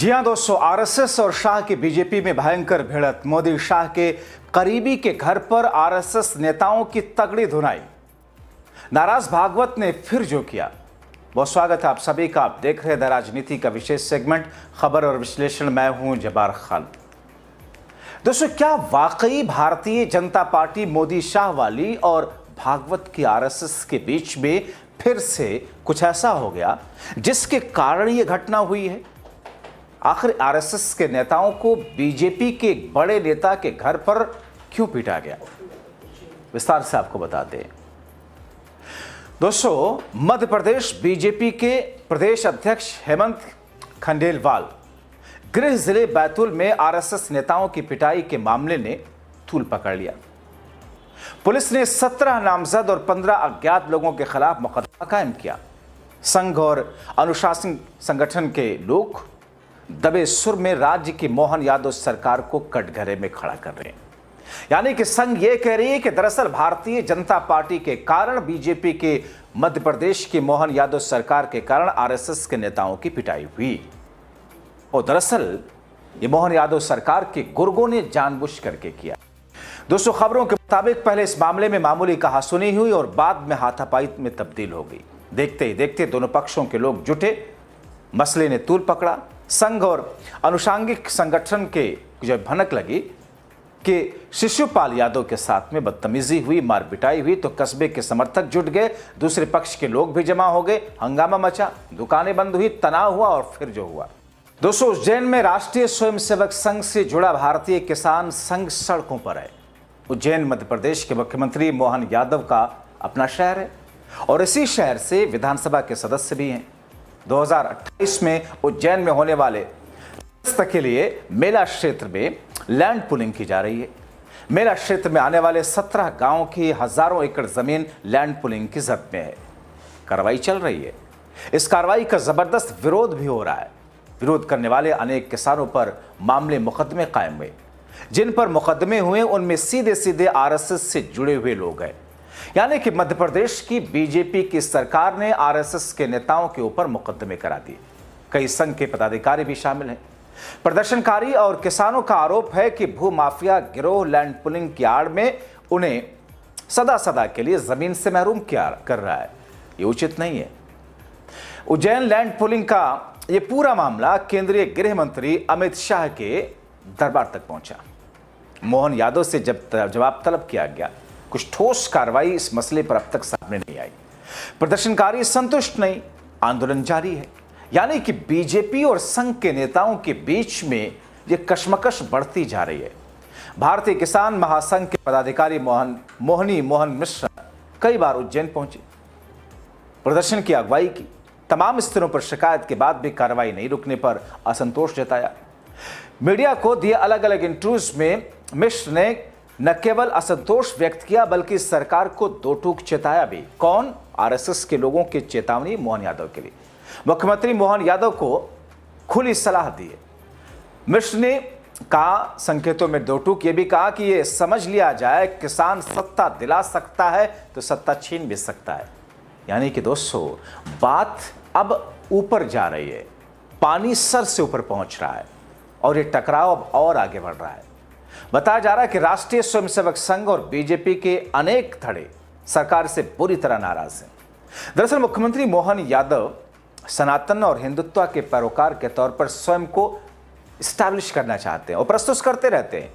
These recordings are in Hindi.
जी हां दोस्तों, आरएसएस और शाह की बीजेपी में भयंकर भिड़ंत। मोदी शाह के करीबी के घर पर आरएसएस नेताओं की तगड़ी धुनाई। नाराज भागवत ने फिर जो किया। बहुत स्वागत है आप सभी का। आप देख रहे हैं द राजनीति का विशेष सेगमेंट खबर और विश्लेषण। मैं हूं जब्बार खान। दोस्तों, क्या वाकई भारतीय जनता पार्टी मोदी शाह वाली और भागवत की आरएसएस के बीच में फिर से कुछ ऐसा हो गया जिसके कारण यह घटना हुई है? आखिर आरएसएस के नेताओं को बीजेपी के एक बड़े नेता के घर पर क्यों पीटा गया, विस्तार से आपको बताते हैं। दोस्तों, मध्य प्रदेश बीजेपी के प्रदेश अध्यक्ष हेमंत खंडेलवाल गृह जिले बैतूल में आरएसएस नेताओं की पिटाई के मामले ने तूल पकड़ लिया। पुलिस ने 17 नामजद और 15 अज्ञात लोगों के खिलाफ मुकदमा कायम किया। संघ और अनुशासन संगठन के लोग दबे सुर में राज्य की मोहन यादव सरकार को कटघरे में खड़ा कर रहे हैं। यानी कि संघ ये कह रही है कि दरअसल भारतीय जनता पार्टी के कारण, बीजेपी के मध्य प्रदेश की मोहन यादव सरकार के कारण आरएसएस के नेताओं की पिटाई हुई। और दरअसल ये मोहन यादव सरकार के गुर्गों ने जानबूझ करके किया। दोस्तों, खबरों के मुताबिक पहले इस मामले में मामूली कहासुनी हुई और बाद में हाथापाई में तब्दील हो गई। देखते ही देखते दोनों पक्षों के लोग जुटे, मसले ने तूल पकड़ा। संघ और अनुषांगिक संगठन के जो भनक लगी कि शिशुपाल यादव के साथ में बदतमीजी हुई, मार पिटाई हुई, तो कस्बे के समर्थक जुट गए, दूसरे पक्ष के लोग भी जमा हो गए, हंगामा मचा, दुकानें बंद हुई, तनाव हुआ और फिर जो हुआ। दोस्तों, उज्जैन में राष्ट्रीय स्वयंसेवक संघ से जुड़ा भारतीय किसान संघ सड़कों पर है। उज्जैन मध्य प्रदेश के मुख्यमंत्री मोहन यादव का अपना शहर है और इसी शहर से विधानसभा के सदस्य भी हैं। 2028 में उज्जैन में होने वाले के लिए मेला क्षेत्र में लैंड पुलिंग की जा रही है। मेला क्षेत्र में आने वाले 17 गांवों की हजारों एकड़ जमीन लैंड पुलिंग की जब्त में है। कार्रवाई चल रही है। इस कार्रवाई का जबरदस्त विरोध भी हो रहा है। विरोध करने वाले अनेक किसानों पर मामले मुकदमे कायम हुए। जिन पर मुकदमे हुए उनमें सीधे सीधे आरएसएस से जुड़े हुए लोग हैं। यानी कि मध्य प्रदेश की बीजेपी की सरकार ने आरएसएस के नेताओं के ऊपर मुकदमे करा दिए। कई संघ के पदाधिकारी भी शामिल हैं। प्रदर्शनकारी और किसानों का आरोप है कि भू माफिया गिरोह लैंड पुलिंग की आड़ में उन्हें सदा सदा के लिए जमीन से महरूम कर रहा है। ये उचित नहीं है। उज्जैन लैंड पुलिंग का ये पूरा मामला केंद्रीय गृह मंत्री अमित शाह के दरबार तक पहुंचा। मोहन यादव से जब जवाब तलब किया गया, कुछ ठोस कार्रवाई इस मसले पर अब तक सामने नहीं आई। प्रदर्शनकारी संतुष्ट नहीं, आंदोलन जारी है। यानी कि बीजेपी और संघ के नेताओं के बीच में यह कशमकश बढ़ती जा रही है। भारतीय किसान महासंघ के पदाधिकारी मोहन मिश्रा कई बार उज्जैन पहुंचे, प्रदर्शन की अगुवाई की। तमाम स्तरों पर शिकायत के बाद भी कार्रवाई नहीं रुकने पर असंतोष जताया। मीडिया को दिए अलग अलग इंटरव्यूज में मिश्र ने न केवल असंतोष व्यक्त किया बल्कि सरकार को दो टूक चेताया भी। कौन? आरएसएस के लोगों की चेतावनी मोहन यादव के लिए। मुख्यमंत्री मोहन यादव को खुली सलाह दी। मिश्र ने कहा, संकेतों में दो टूक ये भी कहा कि ये समझ लिया जाए, किसान सत्ता दिला सकता है तो सत्ता छीन भी सकता है। यानी कि दोस्तों, बात अब ऊपर जा रही है, पानी सर से ऊपर पहुंच रहा है और ये टकराव अब और आगे बढ़ रहा है। बताया जा रहा है कि राष्ट्रीय स्वयंसेवक संघ और बीजेपी के अनेक धड़े सरकार से बुरी तरह नाराज हैं। दरअसल मुख्यमंत्री मोहन यादव सनातन और हिंदुत्व के पैरोकार के तौर पर स्वयं को स्टैब्लिश करना चाहते हैं और प्रस्तुत करते रहते हैं।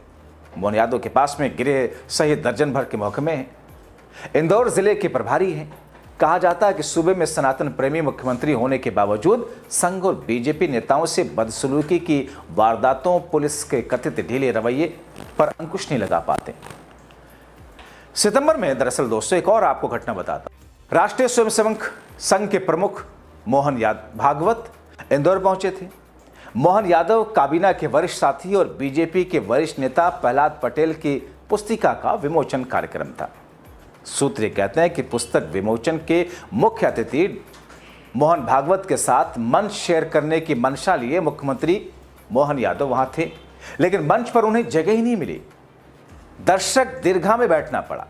मोहन यादव के पास में गृह सहित दर्जन भर के महकमे हैं। इंदौर जिले के प्रभारी हैं। कहा जाता है कि सूबे में सनातन प्रेमी मुख्यमंत्री होने के बावजूद संघ और बीजेपी नेताओं से बदसलूकी की वारदातों, पुलिस के कथित ढीले रवैये पर अंकुश नहीं लगा पाते। सितंबर में दरअसल दोस्तों एक और आपको घटना बताता हूं। राष्ट्रीय स्वयंसेवक संघ के प्रमुख मोहन भागवत इंदौर पहुंचे थे। मोहन यादव काबीना के वरिष्ठ साथी और बीजेपी के वरिष्ठ नेता प्रहलाद पटेल की पुस्तिका का विमोचन कार्यक्रम था। सूत्र कहते हैं कि पुस्तक विमोचन के मुख्य अतिथि मोहन भागवत के साथ मंच शेयर करने की मंशा लिए मुख्यमंत्री मोहन यादव वहां थे, लेकिन मंच पर उन्हें जगह ही नहीं मिली। दर्शक दीर्घा में बैठना पड़ा।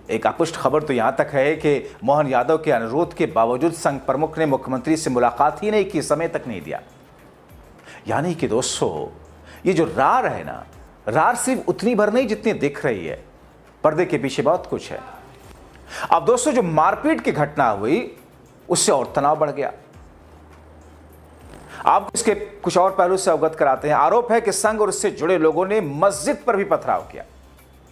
एक अपुष्ट खबर तो यहां तक है कि मोहन यादव के अनुरोध के बावजूद संघ प्रमुख ने मुख्यमंत्री से मुलाकात ही नहीं की, समय तक नहीं दिया। यानी कि दोस्तों, ये जो रार है ना, रार सिर्फ उतनी भर नहीं जितनी दिख रही है, पर्दे के पीछे बहुत कुछ है। अब दोस्तों, जो मारपीट की घटना हुई उससे और तनाव बढ़ गया। आपको इसके कुछ और पहलू से अवगत कराते हैं। आरोप है कि संघ और इससे जुड़े लोगों ने मस्जिद पर भी पथराव किया।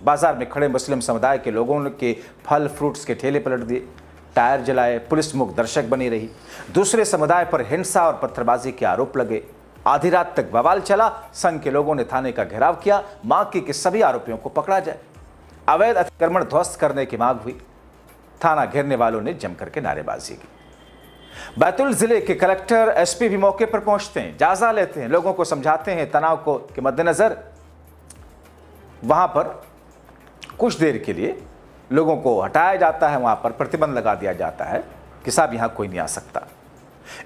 बाजार में खड़े मुस्लिम समुदाय के लोगों के फल फ्रूट्स के ठेले पलट दिए, टायर जलाए, पुलिस मुख्य दर्शक बनी रही। दूसरे समुदाय पर हिंसा और पत्थरबाजी के आरोप लगे। आधी रात तक बवाल चला। संघ के लोगों ने थाने का घेराव किया, मांग की कि सभी आरोपियों को पकड़ा जाए। अवैध अतिक्रमण ध्वस्त करने की मांग हुई। थाना घेरने वालों ने जमकर के नारेबाजी की। बैतूल जिले के कलेक्टर एसपी भी मौके पर पहुंचते हैं, जायजा लेते हैं, लोगों को समझाते हैं। तनाव को के मद्देनजर वहां पर कुछ देर के लिए लोगों को हटाया जाता है, वहां पर प्रतिबंध लगा दिया जाता है कि साहब यहां कोई नहीं आ सकता।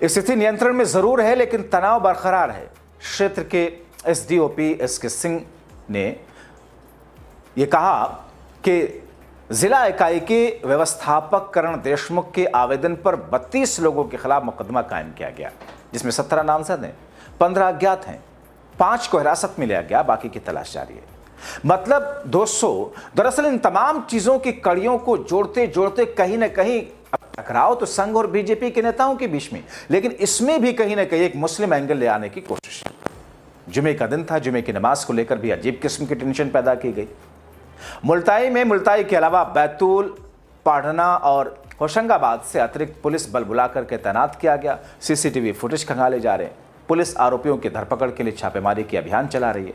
स्थिति नियंत्रण में जरूर है, लेकिन तनाव बरकरार है। क्षेत्र के एसडीओपी एसके सिंह ने यह कहा कि जिला इकाई के व्यवस्थापक करण देशमुख के आवेदन पर 32 लोगों के खिलाफ मुकदमा कायम किया गया, जिसमें 17 नामजद हैं, 15 अज्ञात हैं, 5 को हिरासत में लिया गया, बाकी की तलाश जारी है। मतलब दोस्तों, दरअसल इन तमाम चीजों की कड़ियों को जोड़ते जोड़ते कहीं ना कहीं टकराव तो संघ और बीजेपी के नेताओं के बीच में, लेकिन इसमें भी कहीं ना कहीं एक मुस्लिम एंगल ले आने की कोशिश। जुमे का दिन था, जुमे की नमाज को लेकर भी अजीब किस्म की टेंशन पैदा की गई। मुल्ताई के अलावा बैतूल, पाढ़ना और होशंगाबाद से अतिरिक्त पुलिस बल बुलाकर के तैनात किया गया। सीसीटीवी फुटेज खंगाले जा रहे हैं। पुलिस आरोपियों की धरपकड़ के लिए छापेमारी की अभियान चला रही है।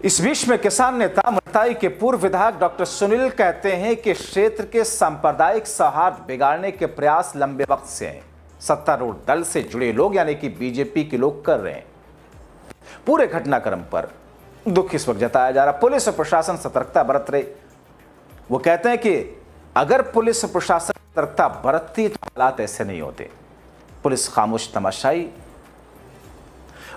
इस बीच में किसान नेता मुल्ताई के पूर्व विधायक डॉक्टर सुनील कहते हैं कि क्षेत्र के सांप्रदायिक सौहार्द बिगाड़ने के प्रयास लंबे वक्त से हैं। सत्तारूढ़ दल से जुड़े लोग यानी कि बीजेपी के लोग कर रहे हैं। पूरे घटनाक्रम पर दुख इस वक्त जताया जा रहा। पुलिस और प्रशासन सतर्कता बरत रहे। वो कहते हैं कि अगर पुलिस और प्रशासन सतर्कता बरतती तो हालात ऐसे नहीं होते। पुलिस खामोश तमाशाई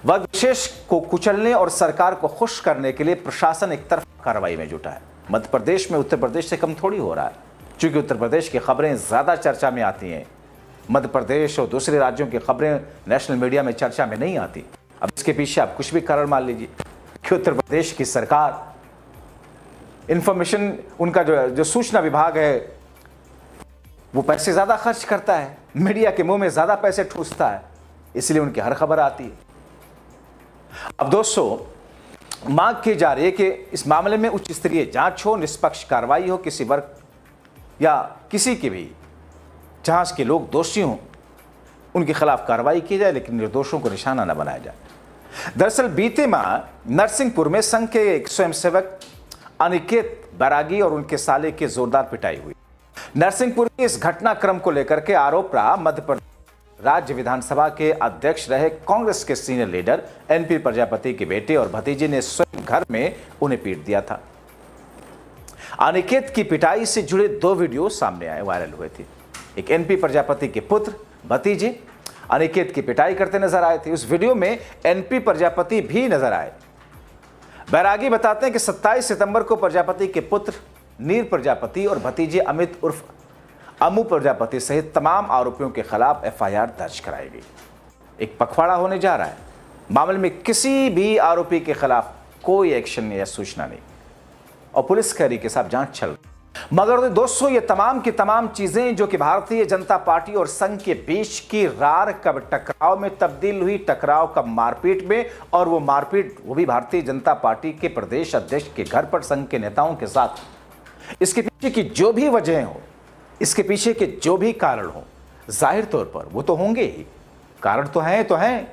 वर्ग विशेष को कुचलने और सरकार को खुश करने के लिए प्रशासन एक तरफा कार्रवाई में जुटा है। मध्य प्रदेश में उत्तर प्रदेश से कम थोड़ी हो रहा है, क्योंकि उत्तर प्रदेश की खबरें ज्यादा चर्चा में आती हैं। मध्य प्रदेश और दूसरे राज्यों की खबरें नेशनल मीडिया में चर्चा में नहीं आती। अब इसके पीछे आप कुछ भी कारण मान लीजिए कि उत्तर प्रदेश की सरकार इंफॉर्मेशन, उनका जो सूचना विभाग है वो पैसे ज्यादा खर्च करता है, मीडिया के मुंह में ज्यादा पैसे ठूसता है, इसलिए उनकी हर खबर आती है। अब दोस्तों, मांग की जा रही है कि इस मामले में उच्च स्तरीय जांच हो, निष्पक्ष कार्रवाई हो, किसी वर्ग या किसी के भी जांच के लोग दोषी हों उनके खिलाफ कार्रवाई की जाए, लेकिन निर्दोषों को निशाना न बनाया जाए। दरअसल बीते माह नरसिंहपुर में संघ के एक स्वयंसेवक अनिकेत बैरागी और उनके साले की जोरदार पिटाई हुई। नरसिंहपुर के इस घटनाक्रम को लेकर के आरोप रहा मध्य प्रदेश राज्य विधानसभा के अध्यक्ष रहे कांग्रेस के सीनियर लीडर एनपी प्रजापति के बेटे और भतीजे ने स्वयं घर में उन्हें पीट दिया था। अनिकेत की पिटाई से जुड़े 2 वीडियो सामने आए, वायरल हुए थे। एक एनपी प्रजापति के पुत्र भतीजे अनिकेत की पिटाई करते नजर आए थे। उस वीडियो में एनपी प्रजापति भी नजर आए। बैरागी बताते हैं कि 27 सितंबर को प्रजापति के पुत्र नीर प्रजापति और भतीजे अमित उर्फ अमू प्रजापति सहित तमाम आरोपियों के खिलाफ एफआईआर दर्ज कराई गई। एक पखवाड़ा होने जा रहा है। मामले में किसी भी आरोपी के खिलाफ कोई एक्शन या सूचना नहीं और पुलिस कह रही के साथ जांच चल रही। मगर दोस्तों, ये तमाम की तमाम चीजें जो कि भारतीय जनता पार्टी और संघ के बीच की रार कब टकराव में तब्दील हुई, टकराव कब मारपीट में, और वो मारपीट वो भी भारतीय जनता पार्टी के प्रदेश अध्यक्ष के घर पर संघ के नेताओं के साथ। इसके पीछे की जो भी वजह हो, इसके पीछे के जो भी कारण हो, जाहिर तौर पर वो तो होंगे ही, कारण तो हैं,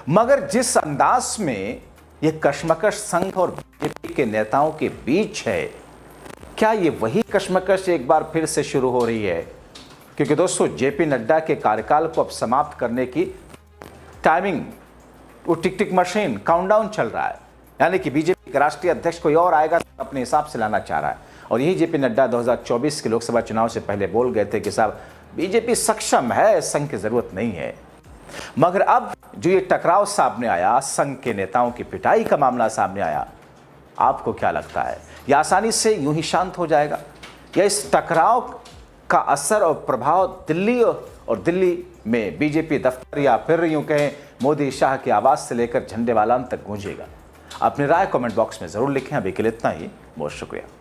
मगर जिस अंदाज में ये कशमकश संघ और बीजेपी के नेताओं के बीच है, क्या ये वही कशमकश एक बार फिर से शुरू हो रही है? क्योंकि दोस्तों, जेपी नड्डा के कार्यकाल को अब समाप्त करने की टाइमिंग, वो टिक टिक मशीन काउंटडाउन चल रहा है। यानी कि बीजेपी के राष्ट्रीय अध्यक्ष कोई और आएगा, अपने हिसाब से लाना चाह रहा है। और यही जेपी नड्डा 2024 के लोकसभा चुनाव से पहले बोल गए थे कि साहब बीजेपी सक्षम है, संघ की जरूरत नहीं है। मगर अब जो ये टकराव सामने आया, संघ के नेताओं की पिटाई का मामला सामने आया, आपको क्या लगता है, यह आसानी से यूं ही शांत हो जाएगा या इस टकराव का असर और प्रभाव दिल्ली और दिल्ली में बीजेपी दफ्तर या फिर यूं कहें मोदी शाह की आवाज से लेकर झंडे वालान तक गूंजेगा। अपनी राय कमेंट बॉक्स में जरूर लिखें। अभी के लिए इतना ही, बहुत शुक्रिया।